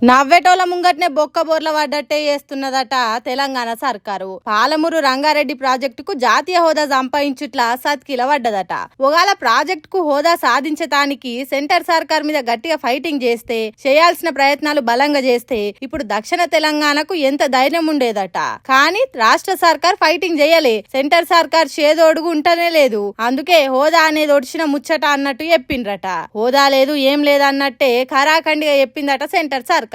నవ్వేటోల ముంగట్నే బొక్క బోర్ల పడ్డట్టే చేస్తున్నదట తెలంగాణ సర్కారు. పాలమూరు రంగారెడ్డి ప్రాజెక్టుకు జాతీయ హోదా సంపాదించుట్లా సత్కిల పడ్డదట. ఒకవేళ ప్రాజెక్టుకు హోదా సాధించటానికి సెంటర్ సర్కార్ మీద గట్టిగా ఫైటింగ్ చేస్తే, చేయాల్సిన ప్రయత్నాలు బలంగా చేస్తే ఇప్పుడు దక్షిణ తెలంగాణకు ఎంత ధైర్యం ఉండేదట. కానీ రాష్ట్ర సర్కార్ ఫైటింగ్ చేయలే. సెంటర్ సర్కార్ చేదోడుగు ఉంటనే లేదు. అందుకే హోదా అనేది ఒడిచిన ముచ్చట అన్నట్టు చెప్పిండ్రట. హోదా లేదు ఏం లేదన్నట్టే ఖరాఖండిగా చెప్పిందట సెంటర్ సర్కార్.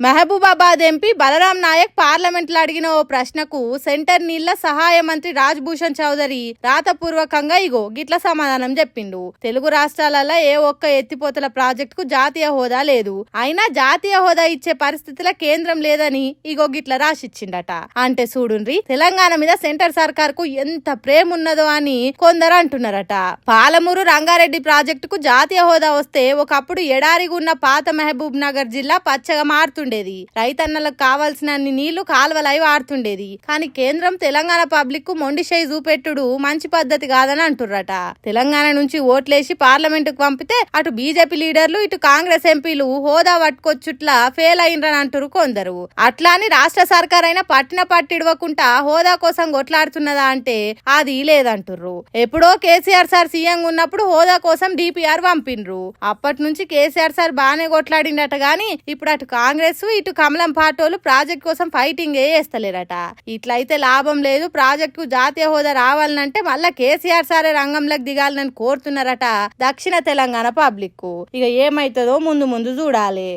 మహబూబాబాద్ ఎంపీ బలరాం నాయక్ పార్లమెంట్ లో అడిగిన ఓ ప్రశ్నకు సెంటర్ నీళ్ల సహాయ మంత్రి రాజ్ భూషణ్ చౌదరి రాతపూర్వకంగా ఇగో గిట్ల సమాధానం చెప్పిండు. తెలుగు రాష్ట్రాలలో ఏ ఒక్క ఎత్తిపోతల ప్రాజెక్ట్ కు జాతీయ హోదా లేదు. అయినా జాతీయ హోదా ఇచ్చే పరిస్థితిలో కేంద్రం లేదని ఇగో గిట్ల రాసిచ్చిండట. అంటే చూడుండ్రి తెలంగాణ మీద సెంటర్ సర్కార్ కు ఎంత ప్రేమ ఉన్నదో అని కొందరు అంటున్నారట. పాలమూరు రంగారెడ్డి ప్రాజెక్టుకు జాతీయ హోదా వస్తే ఒకప్పుడు ఎడారిగా ఉన్న పాత మహబూబ్ నగర్ జిల్లా పచ్చగా మారుతుండేది. రైతన్నలకు కావాల్సిన నీళ్లు కాల్వలై వాడుతుండేది. కానీ కేంద్రం తెలంగాణ పబ్లిక్ కు మొండి చేయి చూపెట్టుడు మంచి పద్ధతి కాదని అంటుర్రట. తెలంగాణ నుంచి ఓట్లేసి పార్లమెంటుకు పంపితే అటు బీజేపీ లీడర్లు ఇటు కాంగ్రెస్ ఎంపీలు హోదా పట్టుకొచ్చుట్లా ఫెయిల్ అయినరని అంటురు కొందరు. అట్లా అని రాష్ట్ర సర్కార్ అయినా పట్టిన పట్టిడవకుండా హోదా కోసం కొట్లాడుతున్నదా అంటే అది లేదంటుర్రు. ఎప్పుడో కేసీఆర్ సార్ సీఎం ఉన్నప్పుడు హోదా కోసం డిపిఆర్ పంపిండ్రు. అప్పటి నుంచి కేసీఆర్ సార్ బానే కొట్లాడిండట. గాని ఇప్పుడు అటు కాంగ్రెస్ ఇటు కమలం పార్టీలు ప్రాజెక్ట్ కోసం ఫైటింగ్ చేస్తలేరట. ఇట్లయితే లాభం లేదు. ప్రాజెక్ట్ కు జాతీయ హోదా రావాలంటే మళ్ళా కేసీఆర్ సారే రంగంలోకి దిగాలని కోరుతున్నారట దక్షిణ తెలంగాణ పబ్లిక్. ఇక ఏమైతుందో ముందు ముందు చూడాలి.